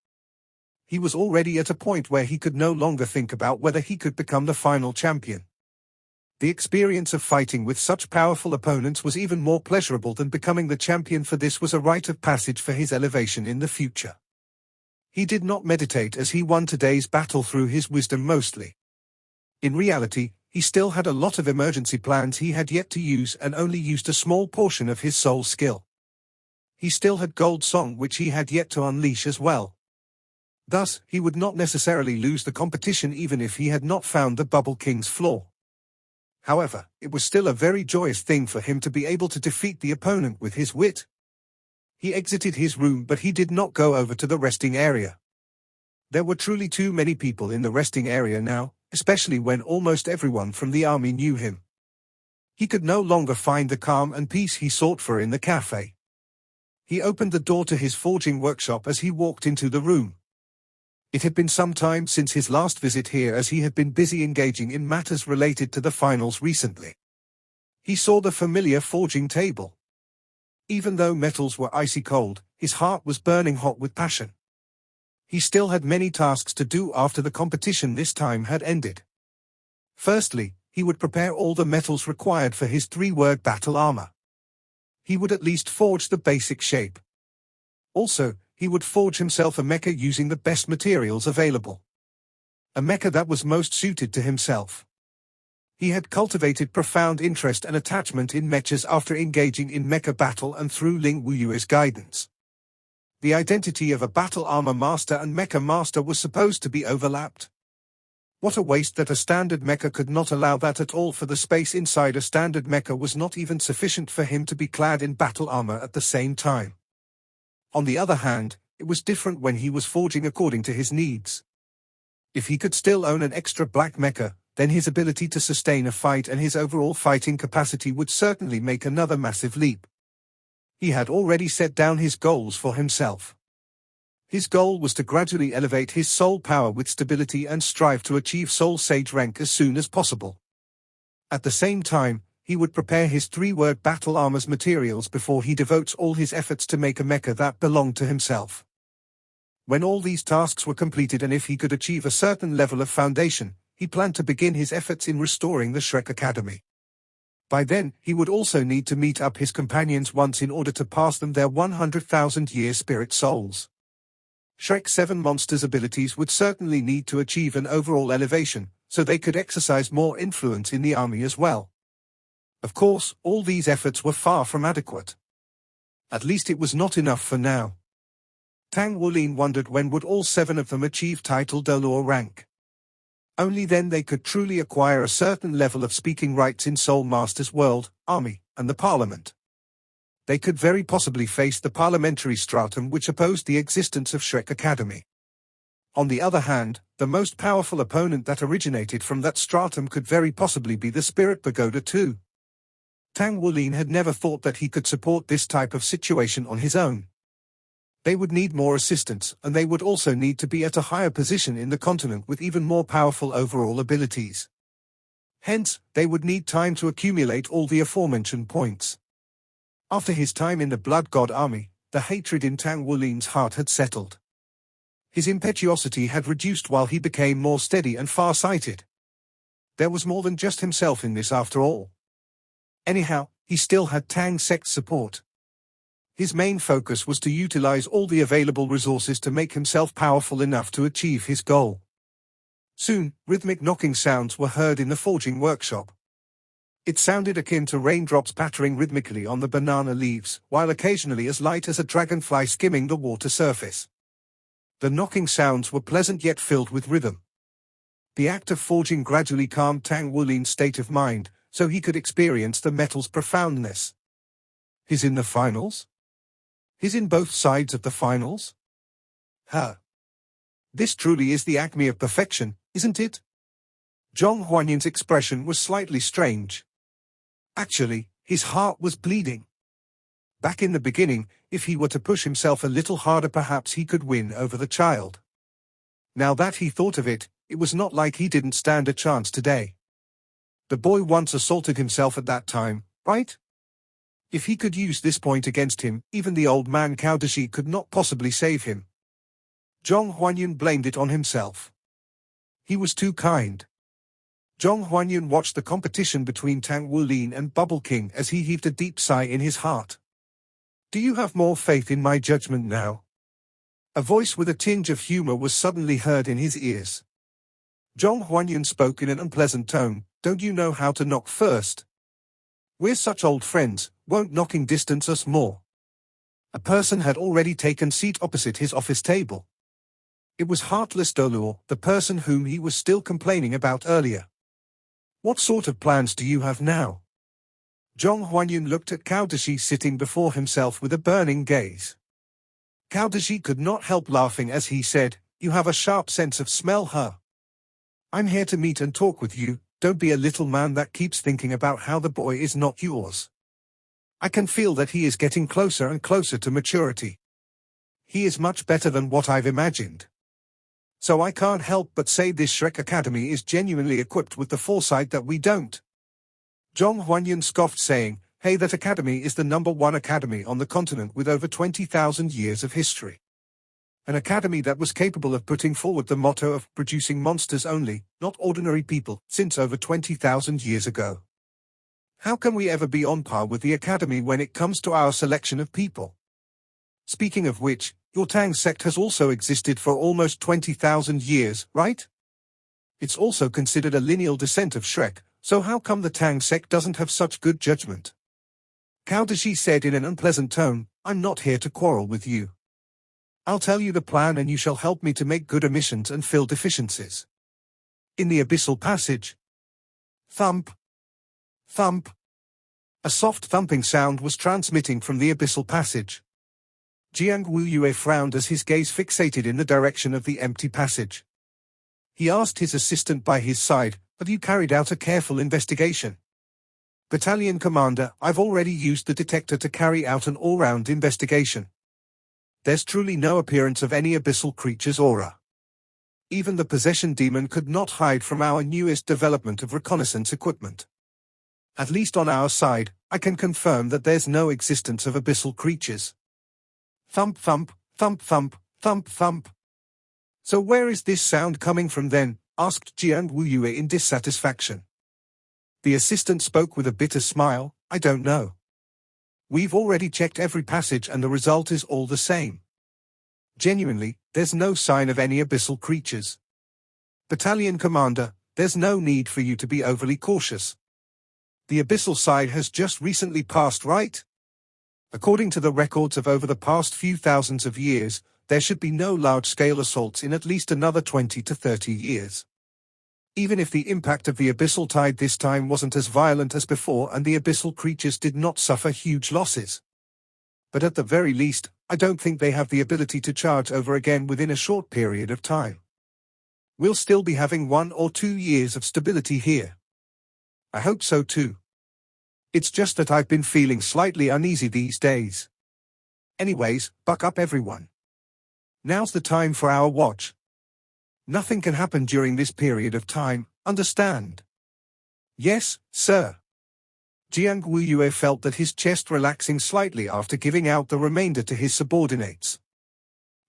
He was already at a point where he could no longer think about whether he could become the final champion. The experience of fighting with such powerful opponents was even more pleasurable than becoming the champion, for this was a rite of passage for his elevation in the future. He did not meditate as he won today's battle through his wisdom mostly. In reality, he still had a lot of emergency plans he had yet to use and only used a small portion of his soul skill. He still had Gold Song which he had yet to unleash as well. Thus, he would not necessarily lose the competition even if he had not found the Bubble King's flaw. However, it was still a very joyous thing for him to be able to defeat the opponent with his wit. He exited his room, but he did not go over to the resting area. There were truly too many people in the resting area now, especially when almost everyone from the army knew him. He could no longer find the calm and peace he sought for in the cafe. He opened the door to his forging workshop as he walked into the room. It had been some time since his last visit here, as he had been busy engaging in matters related to the finals recently. He saw the familiar forging table. Even though metals were icy cold, his heart was burning hot with passion. He still had many tasks to do after the competition this time had ended. Firstly, he would prepare all the metals required for his 3-word battle armor. He would at least forge the basic shape. Also, he would forge himself a mecha using the best materials available. A mecha that was most suited to himself. He had cultivated profound interest and attachment in mechas after engaging in mecha battle and through Ling Wuyue's guidance. The identity of a battle armor master and mecha master was supposed to be overlapped. What a waste that a standard mecha could not allow that at all, for the space inside a standard mecha was not even sufficient for him to be clad in battle armor at the same time. On the other hand, it was different when he was forging according to his needs. If he could still own an extra black mecha, then his ability to sustain a fight and his overall fighting capacity would certainly make another massive leap. He had already set down his goals for himself. His goal was to gradually elevate his soul power with stability and strive to achieve Soul Sage rank as soon as possible. At the same time, he would prepare his 3-word battle armor's materials before he devotes all his efforts to make a mecha that belonged to himself. When all these tasks were completed and if he could achieve a certain level of foundation, he planned to begin his efforts in restoring the Shrek Academy. By then, he would also need to meet up his companions once in order to pass them their 100,000-year spirit souls. Shrek's 7 monsters' abilities would certainly need to achieve an overall elevation, so they could exercise more influence in the army as well. Of course, all these efforts were far from adequate. At least it was not enough for now. Tang Wulin wondered when would all 7 of them achieve title d'honneur rank. Only then they could truly acquire a certain level of speaking rights in Soul Master's world, army, and the parliament. They could very possibly face the parliamentary stratum which opposed the existence of Shrek Academy. On the other hand, the most powerful opponent that originated from that stratum could very possibly be the Spirit Pagoda too. Tang Wulin had never thought that he could support this type of situation on his own. They would need more assistance, and they would also need to be at a higher position in the continent with even more powerful overall abilities. Hence, they would need time to accumulate all the aforementioned points. After his time in the Blood God army, the hatred in Tang Wulin's heart had settled. His impetuosity had reduced while he became more steady and far-sighted. There was more than just himself in this after all. Anyhow, he still had Tang sect's support. His main focus was to utilize all the available resources to make himself powerful enough to achieve his goal. Soon, rhythmic knocking sounds were heard in the forging workshop. It sounded akin to raindrops pattering rhythmically on the banana leaves, while occasionally as light as a dragonfly skimming the water surface. The knocking sounds were pleasant yet filled with rhythm. The act of forging gradually calmed Tang Wulin's state of mind, so he could experience the metal's profoundness. He's in the finals? He's in both sides of the finals? This truly is the acme of perfection, isn't it? Zhong Huanyin's expression was slightly strange. Actually, his heart was bleeding. Back in the beginning, if he were to push himself a little harder perhaps he could win over the child. Now that he thought of it, it was not like he didn't stand a chance today. The boy once assaulted himself at that time, right? If he could use this point against him, even the old man Cao Dashi could not possibly save him. Zhong Huanyin blamed it on himself. He was too kind. Zhong Huanyin watched the competition between Tang Wulin and Bubble King as he heaved a deep sigh in his heart. Do you have more faith in my judgment now? A voice with a tinge of humor was suddenly heard in his ears. Zhong Huanyin spoke in an unpleasant tone. Don't you know how to knock first? We're such old friends, won't knocking distance us more? A person had already taken seat opposite his office table. It was Heartless Dolor, the person whom he was still complaining about earlier. What sort of plans do you have now? Zhong Huanyin looked at Cao Dashi sitting before himself with a burning gaze. Cao Dashi could not help laughing as he said, You have a sharp sense of smell, huh? I'm here to meet and talk with you, don't be a little man that keeps thinking about how the boy is not yours. I can feel that he is getting closer and closer to maturity. He is much better than what I've imagined. So I can't help but say this Shrek Academy is genuinely equipped with the foresight that we don't. Zhong Huanyin scoffed saying, Hey, that academy is the #1 academy on the continent with over 20,000 years of history. An academy that was capable of putting forward the motto of producing monsters only, not ordinary people, since over 20,000 years ago. How can we ever be on par with the academy when it comes to our selection of people? Speaking of which, your Tang sect has also existed for almost 20,000 years, right? It's also considered a lineal descent of Shrek, so how come the Tang sect doesn't have such good judgment? Cao Dashi said in an unpleasant tone, I'm not here to quarrel with you. I'll tell you the plan and you shall help me to make good omissions and fill deficiencies. In the abyssal passage. Thump. Thump. A soft thumping sound was transmitting from the abyssal passage. Jiang Wuyue frowned as his gaze fixated in the direction of the empty passage. He asked his assistant by his side, Have you carried out a careful investigation? Battalion Commander, I've already used the detector to carry out an all-round investigation. There's truly no appearance of any abyssal creature's aura. Even the possession demon could not hide from our newest development of reconnaissance equipment. At least on our side, I can confirm that there's no existence of abyssal creatures. Thump thump, thump thump, thump thump. So where is this sound coming from then? Asked Jiang Wuyue in dissatisfaction. The assistant spoke with a bitter smile. I don't know. We've already checked every passage and the result is all the same. Genuinely, there's no sign of any abyssal creatures. Battalion Commander, there's no need for you to be overly cautious. The abyssal side has just recently passed, right? According to the records of over the past few thousands of years, there should be no large-scale assaults in at least another 20 to 30 years. Even if the impact of the abyssal tide this time wasn't as violent as before and the abyssal creatures did not suffer huge losses. But at the very least, I don't think they have the ability to charge over again within a short period of time. We'll still be having 1 or 2 years of stability here. I hope so too. It's just that I've been feeling slightly uneasy these days. Anyways, buck up everyone. Now's the time for our watch. Nothing can happen during this period of time, understand? Yes, sir. Jiang Wuyue felt that his chest relaxing slightly after giving out the remainder to his subordinates.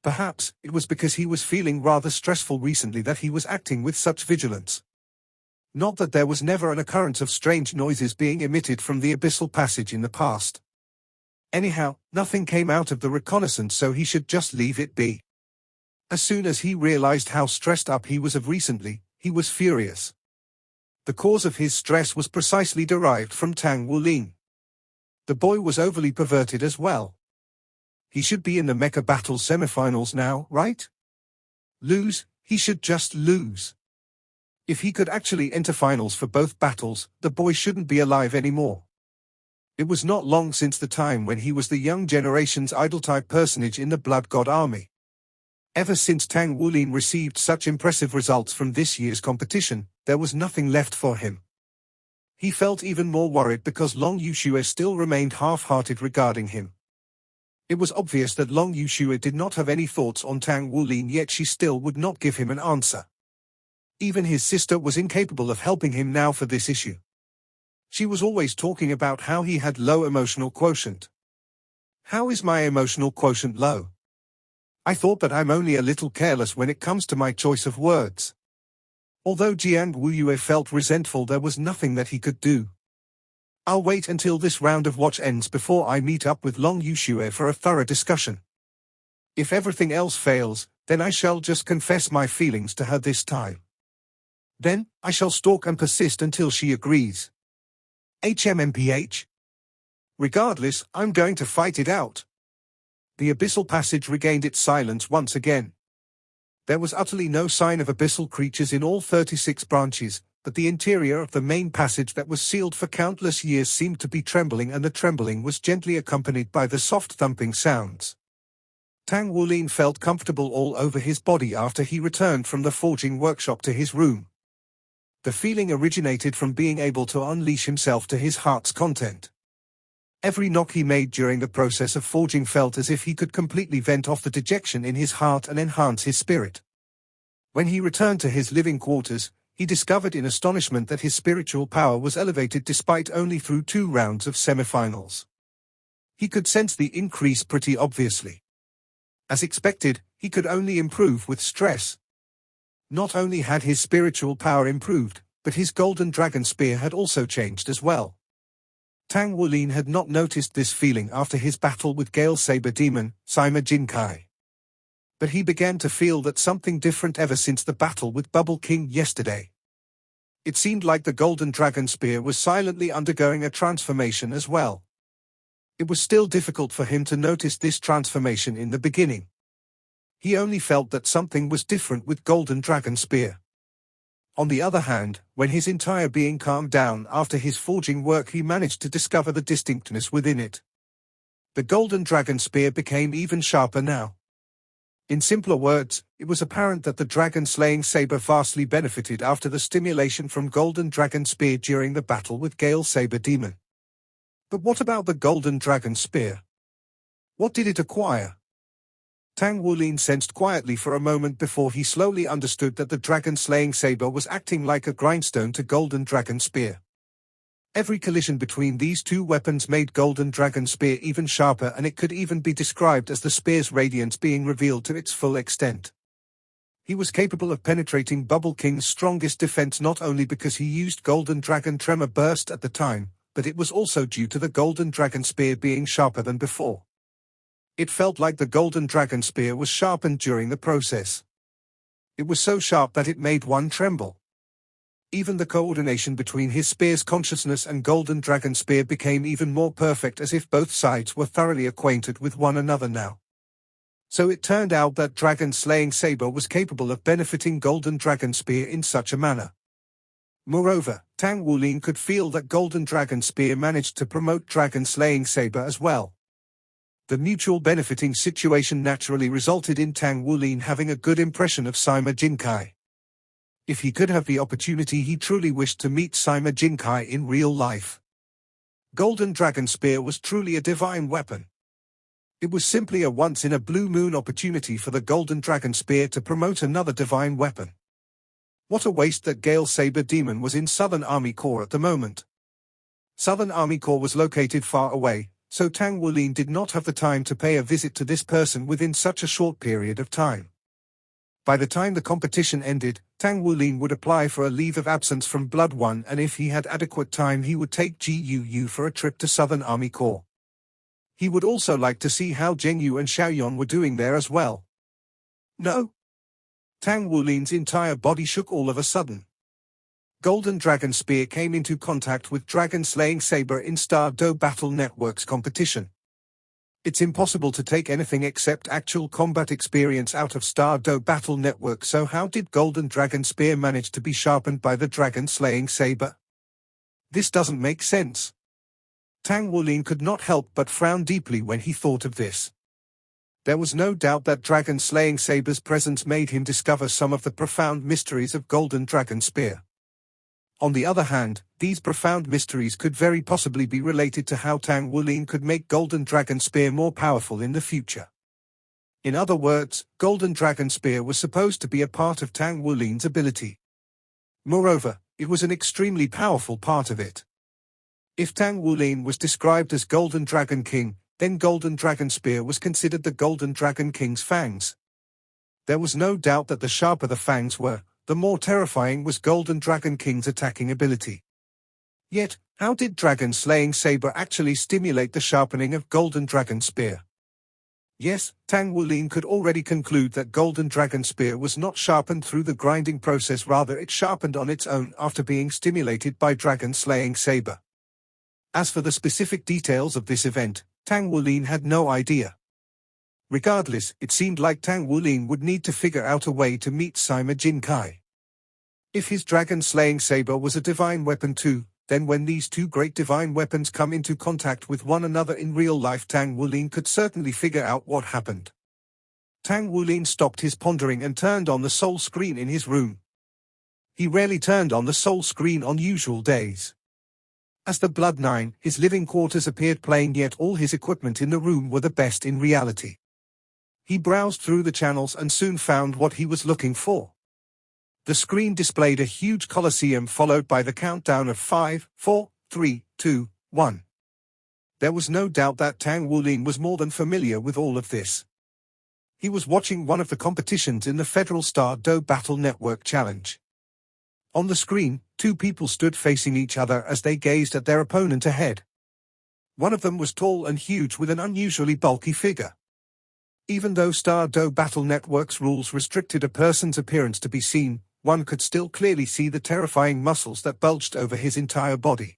Perhaps it was because he was feeling rather stressful recently that he was acting with such vigilance. Not that there was never an occurrence of strange noises being emitted from the abyssal passage in the past. Anyhow, nothing came out of the reconnaissance, so he should just leave it be. As soon as he realized how stressed up he was of recently, he was furious. The cause of his stress was precisely derived from Tang Wulin. The boy was overly perverted as well. He should be in the mecha battle semifinals now, right? Lose, he should just lose. If he could actually enter finals for both battles, the boy shouldn't be alive anymore. It was not long since the time when he was the young generation's idol-type personage in the Blood God Army. Ever since Tang Wulin received such impressive results from this year's competition, there was nothing left for him. He felt even more worried because Long Yushue still remained half-hearted regarding him. It was obvious that Long Yushue did not have any thoughts on Tang Wulin, yet she still would not give him an answer. Even his sister was incapable of helping him now for this issue. She was always talking about how he had low emotional quotient. How is my emotional quotient low? I thought that I'm only a little careless when it comes to my choice of words. Although Jiang Wuyue felt resentful, there was nothing that he could do. I'll wait until this round of watch ends before I meet up with Long Yushue for a thorough discussion. If everything else fails, then I shall just confess my feelings to her this time. Then, I shall stalk and persist until she agrees. HMMPH. Regardless, I'm going to fight it out. The abyssal passage regained its silence once again. There was utterly no sign of abyssal creatures in all 36 branches, but the interior of the main passage that was sealed for countless years seemed to be trembling, and the trembling was gently accompanied by the soft thumping sounds. Tang Wulin felt comfortable all over his body after he returned from the forging workshop to his room. The feeling originated from being able to unleash himself to his heart's content. Every knock he made during the process of forging felt as if he could completely vent off the dejection in his heart and enhance his spirit. When he returned to his living quarters, he discovered in astonishment that his spiritual power was elevated despite only through 2 rounds of semifinals. He could sense the increase pretty obviously. As expected, he could only improve with stress. Not only had his spiritual power improved, but his golden dragon spear had also changed as well. Tang Wulin had not noticed this feeling after his battle with Gale Saber Demon, Sima Jinkai. But he began to feel that something different ever since the battle with Bubble King yesterday. It seemed like the golden dragon spear was silently undergoing a transformation as well. It was still difficult for him to notice this transformation in the beginning. He only felt that something was different with golden dragon spear. On the other hand, when his entire being calmed down after his forging work, he managed to discover the distinctness within it. The golden dragon spear became even sharper now. In simpler words, it was apparent that the dragon-slaying saber vastly benefited after the stimulation from Golden Dragon Spear during the battle with Gale Saber Demon. But what about the Golden Dragon Spear? What did it acquire? Tang Wulin sensed quietly for a moment before he slowly understood that the dragon-slaying saber was acting like a grindstone to Golden Dragon Spear. Every collision between these two weapons made Golden Dragon Spear even sharper, and it could even be described as the spear's radiance being revealed to its full extent. He was capable of penetrating Bubble King's strongest defense not only because he used Golden Dragon Tremor Burst at the time, but it was also due to the Golden Dragon Spear being sharper than before. It felt like the Golden Dragon Spear was sharpened during the process. It was so sharp that it made one tremble. Even the coordination between his spear's consciousness and Golden Dragon Spear became even more perfect, as if both sides were thoroughly acquainted with one another now. So it turned out that Dragon-slaying saber was capable of benefiting Golden Dragon Spear in such a manner. Moreover, Tang Wulin could feel that Golden Dragon Spear managed to promote Dragon-slaying saber as well. The mutual benefiting situation naturally resulted in Tang Wulin having a good impression of Sima Jinkai. If he could have the opportunity, he truly wished to meet Sima Jinkai in real life. Golden Dragon Spear was truly a divine weapon. It was simply a once-in-a-blue-moon opportunity for the Golden Dragon Spear to promote another divine weapon. What a waste that Gale Saber Demon was in Southern Army Corps at the moment. Southern Army Corps was located far away, so Tang Wulin did not have the time to pay a visit to this person within such a short period of time. By the time the competition ended, Tang Wulin would apply for a leave of absence from Blood 1, and if he had adequate time he would take Gu for a trip to Southern Army Corps. He would also like to see how Zhengyu and Xiaoyuan were doing there as well. No. Tang Wulin's entire body shook all of a sudden. Golden Dragon Spear came into contact with Dragon-slaying saber in Star Do Battle Network's competition. It's impossible to take anything except actual combat experience out of Star Do Battle Network, so how did Golden Dragon Spear manage to be sharpened by the Dragon-slaying saber? This doesn't make sense. Tang Wulin could not help but frown deeply when he thought of this. There was no doubt that Dragon-slaying saber's presence made him discover some of the profound mysteries of Golden Dragon Spear. On the other hand, these profound mysteries could very possibly be related to how Tang Wulin could make Golden Dragon Spear more powerful in the future. In other words, Golden Dragon Spear was supposed to be a part of Tang Wulin's ability. Moreover, it was an extremely powerful part of it. If Tang Wulin was described as Golden Dragon King, then Golden Dragon Spear was considered the Golden Dragon King's fangs. There was no doubt that the sharper the fangs were, the more terrifying was Golden Dragon King's attacking ability. Yet, how did Dragon-slaying saber actually stimulate the sharpening of Golden Dragon Spear? Yes, Tang Wulin could already conclude that Golden Dragon Spear was not sharpened through the grinding process, rather it sharpened on its own after being stimulated by Dragon-slaying saber. As for the specific details of this event, Tang Wulin had no idea. Regardless, it seemed like Tang Wulin would need to figure out a way to meet Sima Jinkai. If his dragon-slaying saber was a divine weapon too, then when these two great divine weapons come into contact with one another in real life, Tang Wulin could certainly figure out what happened. Tang Wulin stopped his pondering and turned on the soul screen in his room. He rarely turned on the soul screen on usual days. As the Blood 9, his living quarters appeared plain, yet all his equipment in the room were the best in reality. He browsed through the channels and soon found what he was looking for. The screen displayed a huge Colosseum followed by the countdown of 5, 4, 3, 2, 1. There was no doubt that Tang Wulin was more than familiar with all of this. He was watching one of the competitions in the Federal Star Do Battle Network Challenge. On the screen, two people stood facing each other as they gazed at their opponent ahead. One of them was tall and huge with an unusually bulky figure. Even though Star Do Battle Network's rules restricted a person's appearance to be seen, one could still clearly see the terrifying muscles that bulged over his entire body.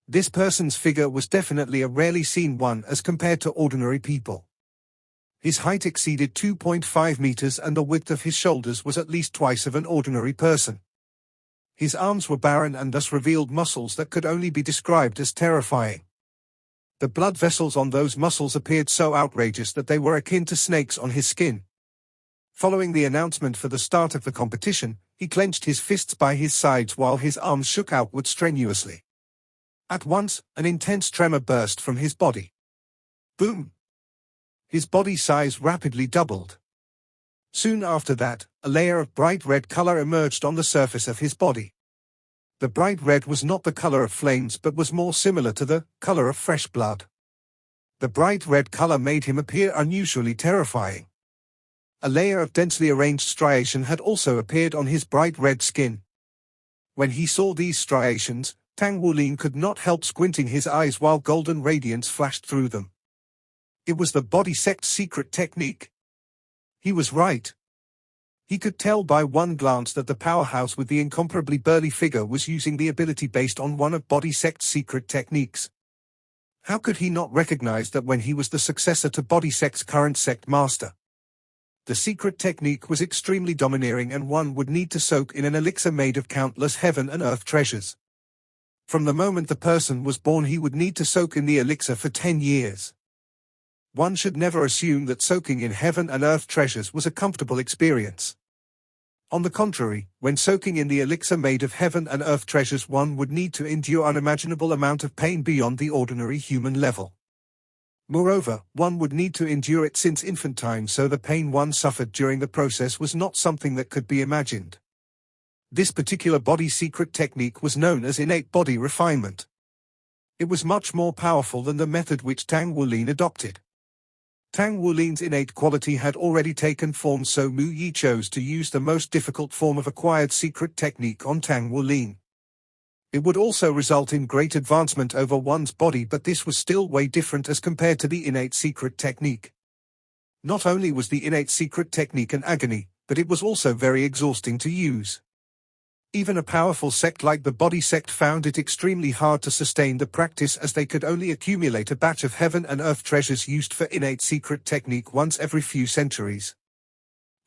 This person's figure was definitely a rarely seen one as compared to ordinary people. His height exceeded 2.5 meters and the width of his shoulders was at least twice of an ordinary person. His arms were barren and thus revealed muscles that could only be described as terrifying. The blood vessels on those muscles appeared so outrageous that they were akin to snakes on his skin. Following the announcement for the start of the competition, he clenched his fists by his sides while his arms shook outward strenuously. At once, an intense tremor burst from his body. Boom! His body size rapidly doubled. Soon after that, a layer of bright red color emerged on the surface of his body. The bright red was not the color of flames but was more similar to the color of fresh blood. The bright red color made him appear unusually terrifying. A layer of densely arranged striation had also appeared on his bright red skin. When he saw these striations, Tang Wulin could not help squinting his eyes while golden radiance flashed through them. It was the body sect's secret technique. He was right. He could tell by one glance that the powerhouse with the incomparably burly figure was using the ability based on one of body sect's secret techniques. How could he not recognize that when he was the successor to body sect's current sect master? The secret technique was extremely domineering and one would need to soak in an elixir made of countless heaven and earth treasures. From the moment the person was born he would need to soak in the elixir for 10 years. One should never assume that soaking in heaven and earth treasures was a comfortable experience. On the contrary, when soaking in the elixir made of heaven and earth treasures one would need to endure unimaginable amount of pain beyond the ordinary human level. Moreover, one would need to endure it since infant time, so the pain one suffered during the process was not something that could be imagined. This particular body secret technique was known as innate body refinement. It was much more powerful than the method which Tang Wulin adopted. Tang Wulin's innate quality had already taken form, so Mu Yi chose to use the most difficult form of acquired secret technique on Tang Wulin. It would also result in great advancement over one's body, but this was still way different as compared to the innate secret technique. Not only was the innate secret technique an agony, but it was also very exhausting to use. Even a powerful sect like the body sect found it extremely hard to sustain the practice, as they could only accumulate a batch of heaven and earth treasures used for innate secret technique once every few centuries.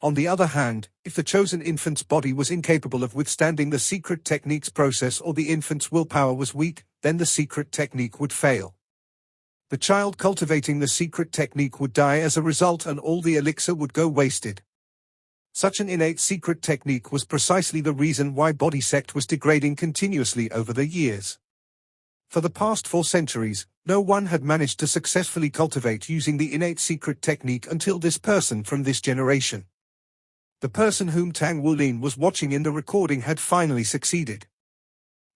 On the other hand, if the chosen infant's body was incapable of withstanding the secret technique's process or the infant's willpower was weak, then the secret technique would fail. The child cultivating the secret technique would die as a result and all the elixir would go wasted. Such an innate secret technique was precisely the reason why body sect was degrading continuously over the years. For the past 4 centuries, no one had managed to successfully cultivate using the innate secret technique until this person from this generation. The person whom Tang Wulin was watching in the recording had finally succeeded.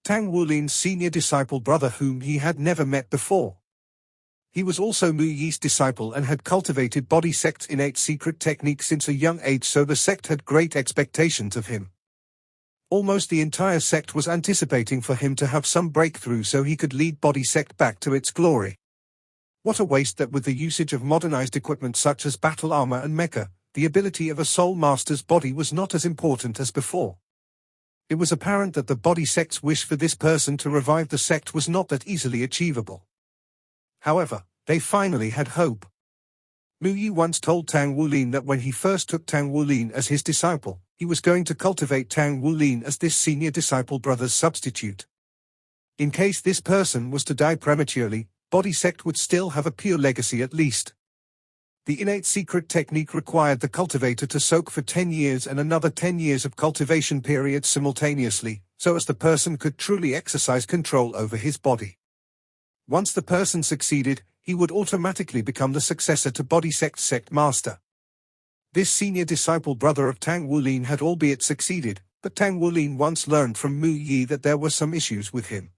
Tang Wulin's senior disciple brother whom he had never met before. He was also Mu Yi's disciple and had cultivated body sect's innate secret technique since a young age, so the sect had great expectations of him. Almost the entire sect was anticipating for him to have some breakthrough so he could lead body sect back to its glory. What a waste that with the usage of modernized equipment such as battle armor and mecha, the ability of a soul master's body was not as important as before. It was apparent that the body sect's wish for this person to revive the sect was not that easily achievable. However, they finally had hope. Mu Yi once told Tang Wulin that when he first took Tang Wulin as his disciple, he was going to cultivate Tang Wulin as this senior disciple brother's substitute. In case this person was to die prematurely, body sect would still have a pure legacy at least. The innate secret technique required the cultivator to soak for 10 years and another 10 years of cultivation period simultaneously, so as the person could truly exercise control over his body. Once the person succeeded, he would automatically become the successor to body sect's sect master. This senior disciple brother of Tang Wulin had albeit succeeded, but Tang Wulin once learned from Mu Yi that there were some issues with him.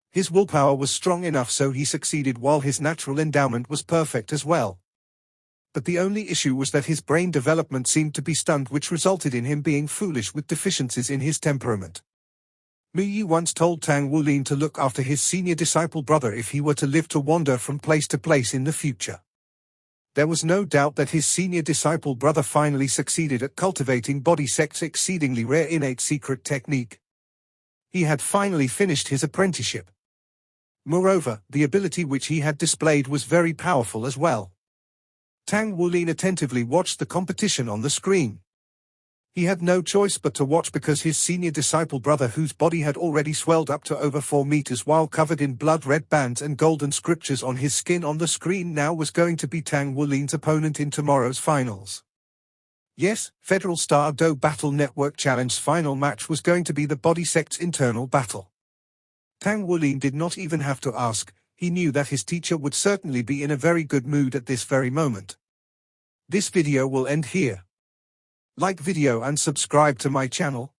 His willpower was strong enough so he succeeded while his natural endowment was perfect as well. But the only issue was that his brain development seemed to be stunned, which resulted in him being foolish with deficiencies in his temperament. Mu Yi once told Tang Wulin to look after his senior disciple brother if he were to live to wander from place to place in the future. There was no doubt that his senior disciple brother finally succeeded at cultivating body sect's exceedingly rare innate secret technique. He had finally finished his apprenticeship. Moreover, the ability which he had displayed was very powerful as well. Tang Wulin attentively watched the competition on the screen. He had no choice but to watch because his senior disciple brother, whose body had already swelled up to over 4 meters while covered in blood-red bands and golden scriptures on his skin on the screen, now was going to be Tang Wulin's opponent in tomorrow's finals. Yes, Federal Star Do Battle Network Challenge final match was going to be the body sect's internal battle. Tang Wulin did not even have to ask, he knew that his teacher would certainly be in a very good mood at this very moment. This video will end here. Like video and subscribe to my channel.